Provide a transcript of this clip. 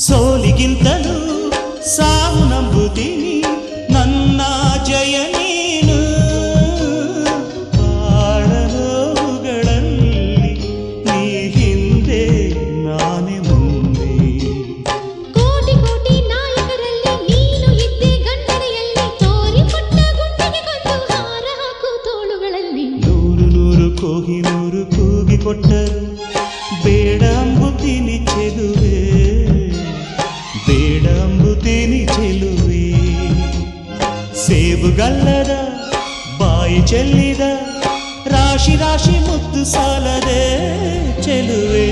ಸೋಲಿಗಿಂತಲೂ ಸಾವು ನಂಬುತ್ತೀನಿ ನನ್ನ ಜಯ ನೀನು ಬಾಳಲೋಗಳಲ್ಲಿ ನೀ ಹಿಂದೆ ನಾನೇ ಮುಂದೆ ಕೋಟಿ ಕೋಟಿ ನಾಯಕರಲ್ಲಿ ನೀನು ಇದ್ದೆ ಗಂಡನೆಯಲ್ಲಿ ತೋರಿಕೊಟ್ಟ ಗುಂಡಿಗೆ ಕೊಂದು ಹಾರ ಹಾಕು ತೋಳುಗಳಲ್ಲಿ ನೂರು ನೂರು ಕೋಹಿನೂರು ಕೂಗಿ ಕೊಟ್ಟರು ಬೇಡ ಅಂಬುತ್ತೀನಿ ಚೆಲುವೆ ಬೇಡ ಅಂಬುತ್ತೀನಿ ಚೆಲುವೆ ಸೇಬುಗಲ್ಲದ ಬಾಯಿ ಚೆಲ್ಲಿದ ರಾಶಿ ರಾಶಿ ಮುತ್ತು ಸಾಲದೆ ಚೆಲುವೆ